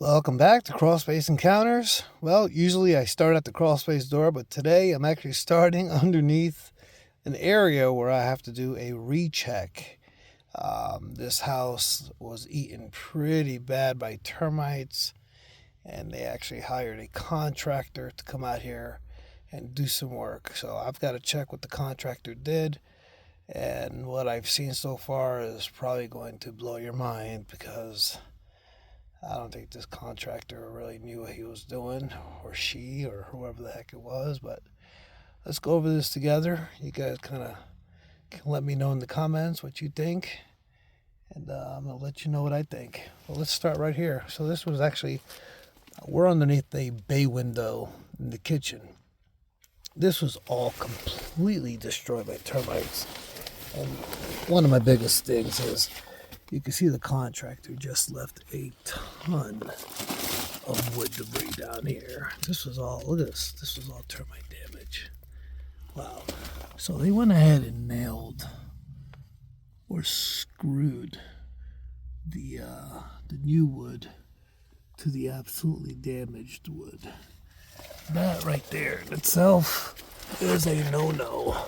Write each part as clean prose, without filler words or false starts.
Welcome back to Crawlspace Encounters. Well, usually I start at the crawlspace door, but today I'm actually starting underneath an area where I have to do a recheck. This house was eaten pretty bad by termites, and they actually hired a contractor to come out here and do some work. So I've got to check what the contractor did, and what I've seen so far is probably going to blow your mind because I don't think this contractor really knew what he was doing, or she, or whoever the heck it was. But let's go over this together. You guys kind of can let me know in the comments what you think, and I'm going to let you know what I think. Well, let's start right here. So this was actually, we're underneath a bay window in the kitchen. This was all completely destroyed by termites. And one of my biggest things is, you can see the contractor just left a ton of wood debris down here. This was all, look at this. This was all termite damage. Wow. So they went ahead and nailed or screwed the new wood to the absolutely damaged wood. That right there in itself is a no-no.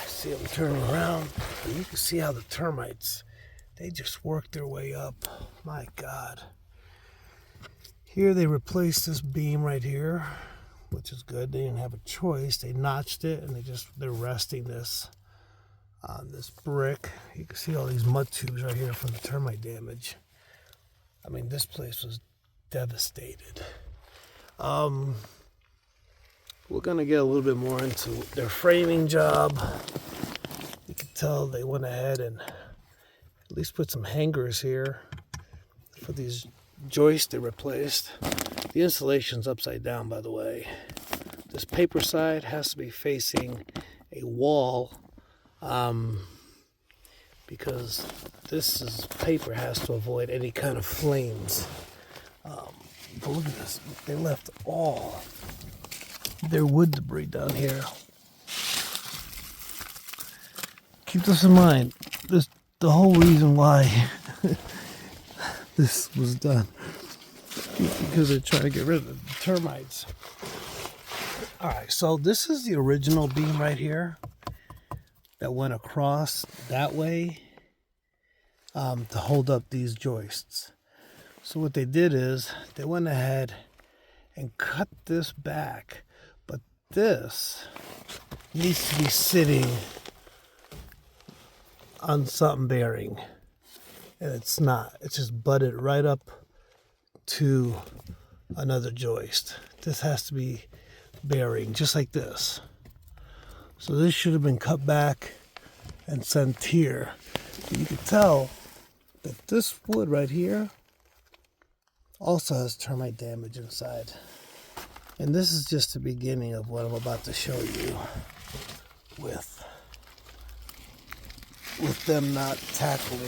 See them turning around. And you can see how the termites, they just worked their way up. My God. Here they replaced this beam right here, which is good. They didn't have a choice. They notched it, and they're resting this on this brick. You can see all these mud tubes right here from the termite damage. I mean, this place was devastated. We're gonna get a little bit more into their framing job. You can tell they went ahead and at least put some hangers here for these joists they replaced. The insulation's upside down, by the way. This paper side has to be facing a wall because paper has to avoid any kind of flames. But look at this. They left all their wood debris down here. Keep this in mind. The whole reason why this was done is because they're trying to get rid of the termites. Alright, so this is the original beam right here that went across that way to hold up these joists. So what they did is they went ahead and cut this back, but this needs to be sitting on something bearing, and it's not. It's just butted right up to another joist. This has to be bearing just like this. So this should have been cut back and sent here. But you can tell that this wood right here also has termite damage inside. And this is just the beginning of what I'm about to show you with them not tackling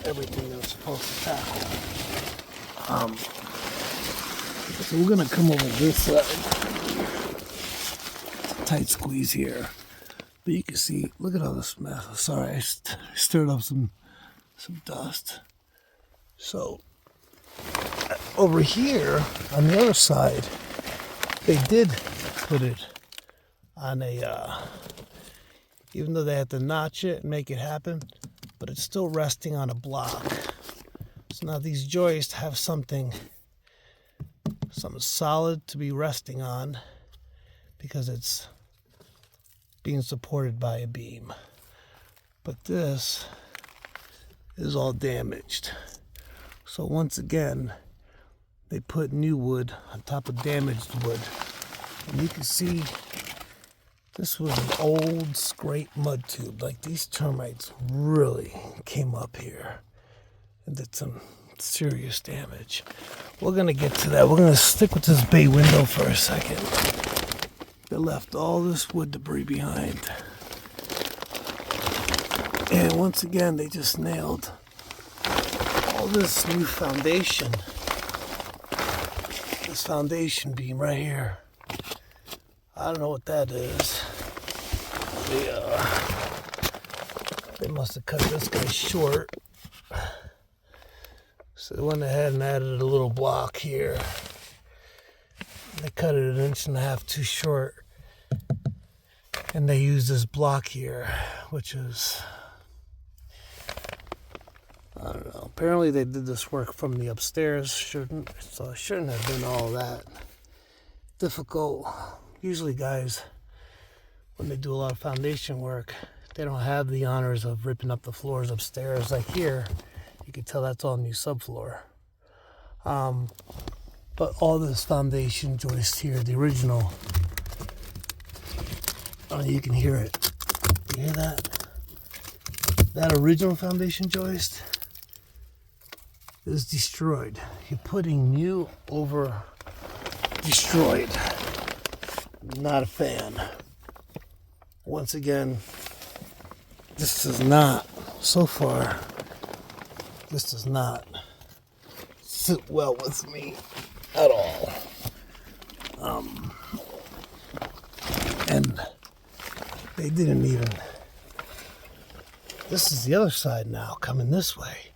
everything they're supposed to tackle. So we're gonna come over this side. It's a tight squeeze here, but you can see, look at all this mess. Sorry, I stirred up some dust. So over here on the other side, they did put it on a even though they had to notch it and make it happen, but it's still resting on a block. So now these joists have something solid to be resting on because it's being supported by a beam. But this is all damaged. So once again, they put new wood on top of damaged wood. And you can see this was an old scrape mud tube. Like, these termites really came up here and did some serious damage. We're going to get to that. We're going to stick with this bay window for a second. They left all this wood debris behind. And once again, they just nailed all this new foundation. This foundation beam right here. I don't know what that is. They must have cut this guy short. So they went ahead and added a little block here. They cut it 1.5 inches too short. And they used this block here, which is, I don't know. Apparently they did this work from the upstairs. So it shouldn't have been all that difficult. Usually guys, when they do a lot of foundation work, they don't have the honors of ripping up the floors upstairs. Like here, you can tell that's all new subfloor. But all this foundation joist here, the original, you can hear it. You hear that? That original foundation joist is destroyed. You're putting new over destroyed. Not a fan. Once again, this does not, so far, this does not sit well with me at all. And they didn't even, this is the other side now, coming this way.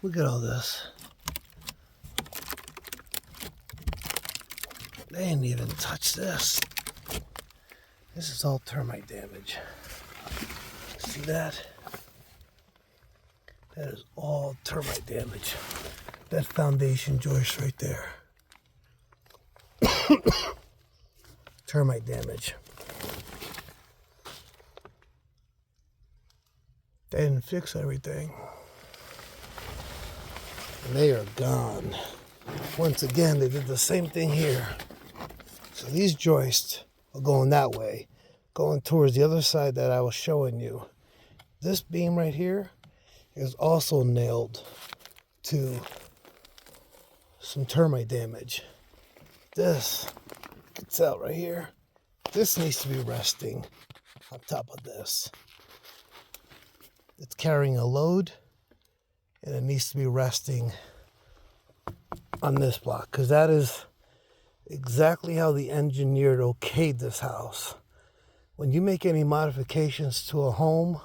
Look at all this. They didn't even touch this. This is all termite damage. See that? That is all termite damage. That foundation joist right there. Termite damage. They didn't fix everything. And they are gone. Once again, they did the same thing here. So these joists are going that way, going towards the other side that I was showing you. This beam right here is also nailed to some termite damage. This gets out right here. This needs to be resting on top of this. It's carrying a load, and it needs to be resting on this block, because that is exactly how the engineer okayed this house. When you make any modifications to a home,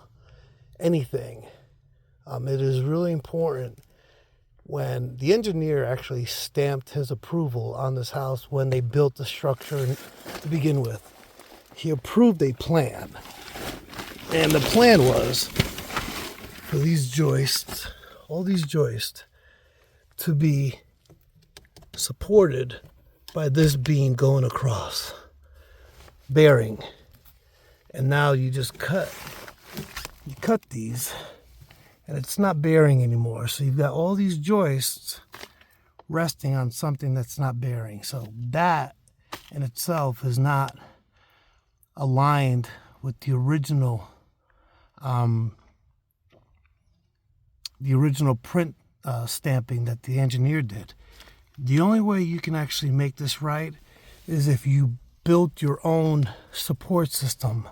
anything, it is really important when the engineer actually stamped his approval on this house when they built the structure to begin with. He approved a plan, and the plan was for these joists, all these joists, to be supported by this beam going across, bearing. And now you just cut these, and it's not bearing anymore. So you've got all these joists resting on something that's not bearing. So that in itself is not aligned with the original print stamping that the engineer did. The only way you can actually make this right is if you built your own support system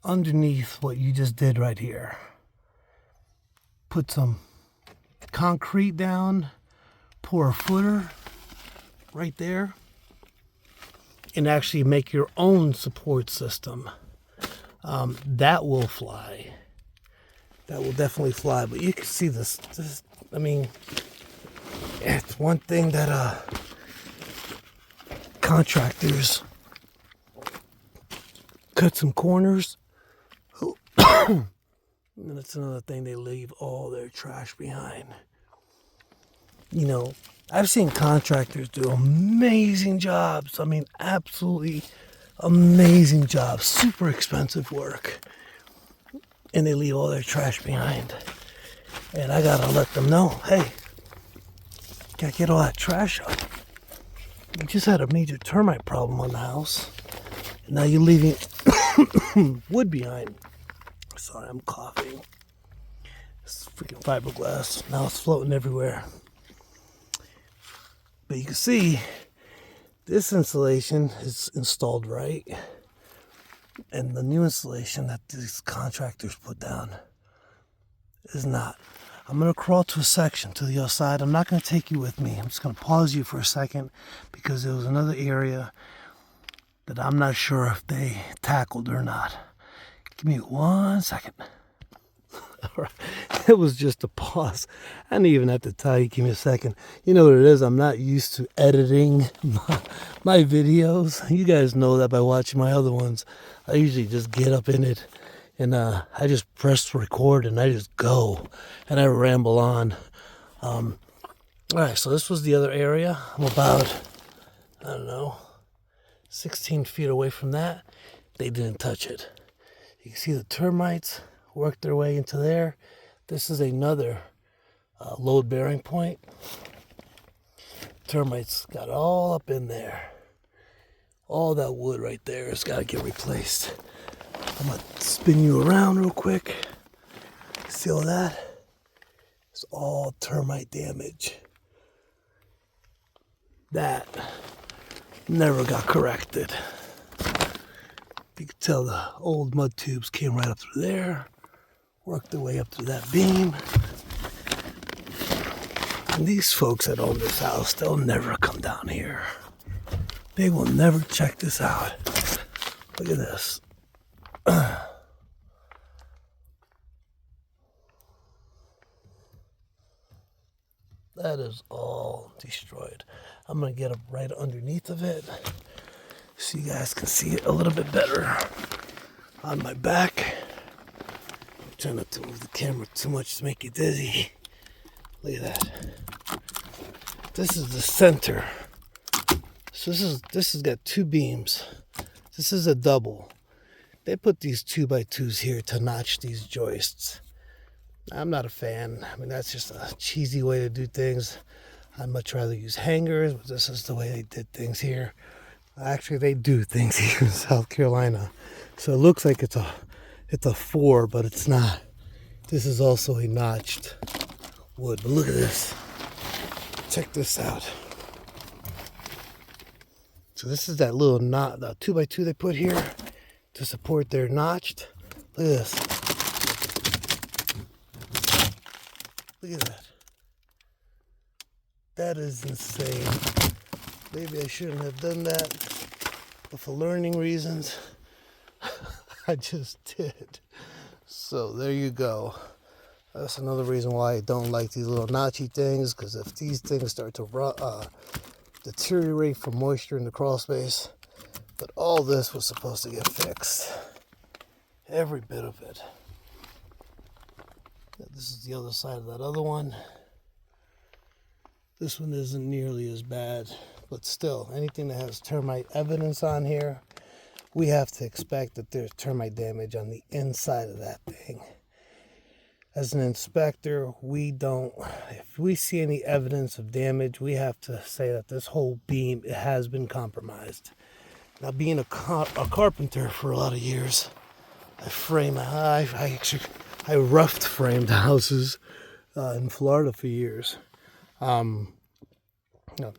underneath what you just did right here. Put some concrete down, pour a footer right there, and actually make your own support system. That will fly. That will definitely fly. But you can see this, I mean, it's one thing that contractors cut some corners. And that's another thing, they leave all their trash behind. You know, I've seen contractors do amazing jobs. I mean, absolutely amazing jobs. Super expensive work. And they leave all their trash behind. And I gotta let them know, hey, gotta get all that trash up. You just had a major termite problem on the house. And now you're leaving wood behind. Sorry, I'm coughing. It's freaking fiberglass. Now it's floating everywhere. But you can see this insulation is installed right. And the new insulation that these contractors put down is not. I'm going to crawl to a section to the other side. I'm not going to take you with me. I'm just going to pause you for a second because there was another area that I'm not sure if they tackled or not. Give me 1 second. It was just a pause. I didn't even have to tell you. Give me a second. You know what it is? I'm not used to editing my videos. You guys know that by watching my other ones. I usually just get up in it and I just press record and I just go and I ramble on. All right, so this was the other area. I'm about, I don't know, 16 feet away from that. They didn't touch it. You can see the termites work their way into there. This is another load-bearing point. Termites got all up in there. All that wood right there has got to get replaced. I'm going to spin you around real quick. See all that? It's all termite damage. That never got corrected. You can tell the old mud tubes came right up through there, worked their way up through that beam. And these folks that own this house, they'll never come down here. They will never check this out. Look at this. That is all destroyed. I'm going to get up right underneath of it so you guys can see it a little bit better on my back. I'm trying not to move the camera too much to make you dizzy. Look at that. This is the center. So this has got two beams. This is a double. They put these 2x2s here to notch these joists. I'm not a fan. I mean, that's just a cheesy way to do things. I'd much rather use hangers, but this is the way they did things here. Actually, they do things here in South Carolina. So it looks like it's a 4, but it's not. This is also a notched wood. But look at this. Check this out. So this is that little knot, the 2x2 they put here to support their notched. Look at this. Look at that. That is insane. Maybe I shouldn't have done that, but for learning reasons, I just did. So there you go. That's another reason why I don't like these little notchy things, because if these things start to deteriorate from moisture in the crawl space, but all this was supposed to get fixed. Every bit of it. This is the other side of that other one. This one isn't nearly as bad, but still, anything that has termite evidence on here, we have to expect that there's termite damage on the inside of that thing. As an inspector, if we see any evidence of damage, we have to say that this whole beam has been compromised. Now, being a carpenter for a lot of years, I roughed framed houses in Florida for years.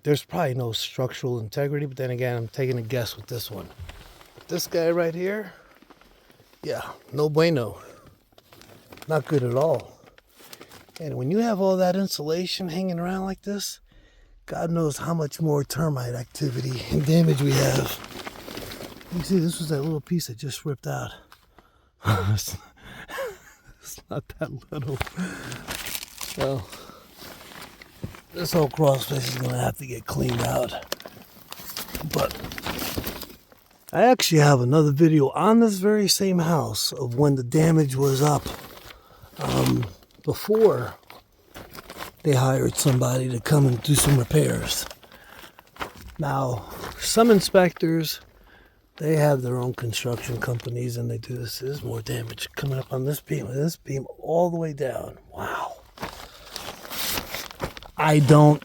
There's probably no structural integrity, but then again, I'm taking a guess with this one. This guy right here, yeah, no bueno. Not good at all. And when you have all that insulation hanging around like this, God knows how much more termite activity and damage we have. You see, this was that little piece that just ripped out. It's not that little. So this whole crawl space is going to have to get cleaned out. But I actually have another video on this very same house of when the damage was up before they hired somebody to come and do some repairs. Now, some inspectors, they have their own construction companies and they do this. There's more damage coming up on this beam. This beam all the way down. Wow. I don't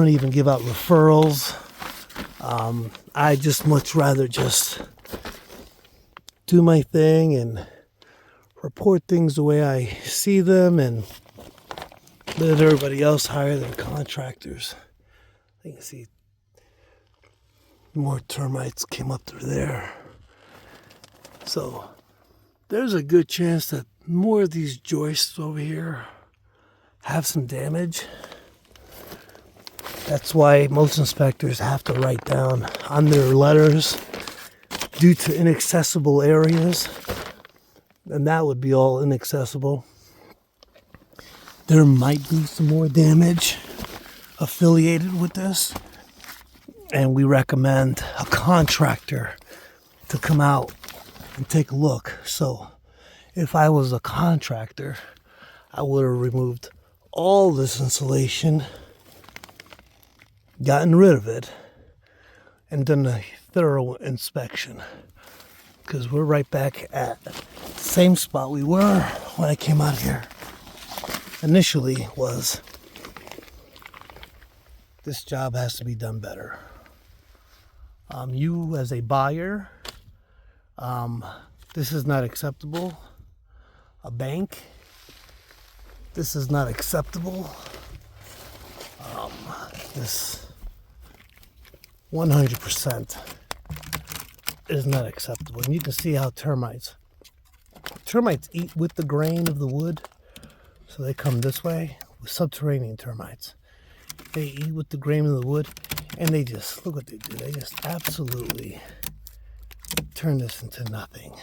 even give out referrals. I just much rather just do my thing and report things the way I see them and let everybody else hire their contractors. You can see more termites came up through there. So there's a good chance that more of these joists over here have some damage. That's why most inspectors have to write down on their letters due to inaccessible areas. And that would be all inaccessible. there might be some more damage affiliated with this, and we recommend a contractor to come out and take a look. So if I was a contractor, I would have removed all this insulation, gotten rid of it, and done a thorough inspection, because we're right back at the same spot we were when I came out here initially. Was this job has to be done better. You as a buyer, this is not acceptable. A bank, this is not acceptable. This 100% is not acceptable. And you can see how termites eat with the grain of the wood. So they come this way with subterranean termites. They eat with the grain of the wood, and they just, look what they do. They just absolutely turn this into nothing.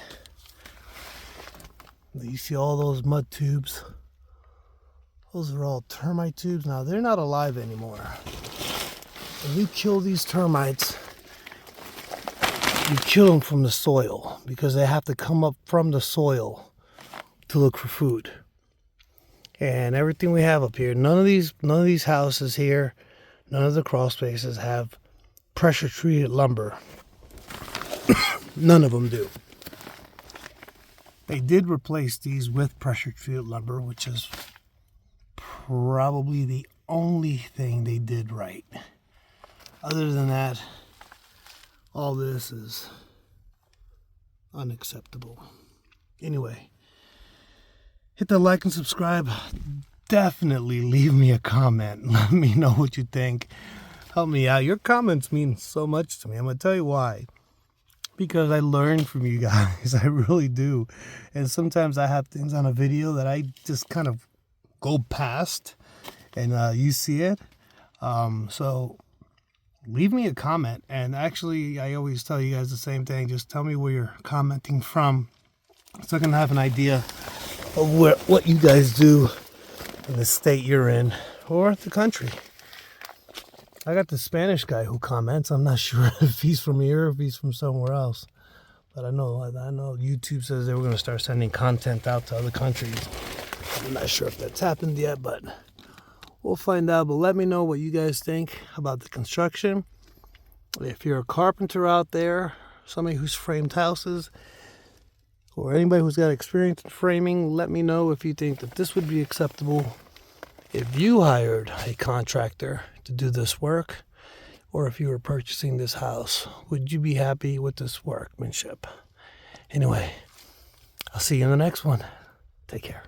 You see all those mud tubes? Those are all termite tubes. Now, they're not alive anymore. When you kill these termites, you kill them from the soil, because they have to come up from the soil to look for food. And everything we have up here, none of these houses here, none of the crawl spaces have pressure treated lumber. None of them do. They did replace these with pressure treated lumber, which is probably the only thing they did right. Other than that, all this is unacceptable. Anyway, hit the like and subscribe. Definitely leave me a comment. Let me know what you think. Help me out. Your comments mean so much to me. I'm going to tell you why. Because I learn from you guys. I really do. And sometimes I have things on a video that I just kind of go past, and you see it. So leave me a comment. And actually, I always tell you guys the same thing. Just tell me where you're commenting from, so I can have an idea of what you guys do in the state you're in, or the country. I got the Spanish guy who comments. I'm not sure if he's from here or if he's from somewhere else. But I know YouTube says they were going to start sending content out to other countries. I'm not sure if that's happened yet, but we'll find out. But let me know what you guys think about the construction. If you're a carpenter out there, somebody who's framed houses, or anybody who's got experience in framing, let me know if you think that this would be acceptable if you hired a contractor to do this work, or if you were purchasing this house. Would you be happy with this workmanship? Anyway, I'll see you in the next one. Take care.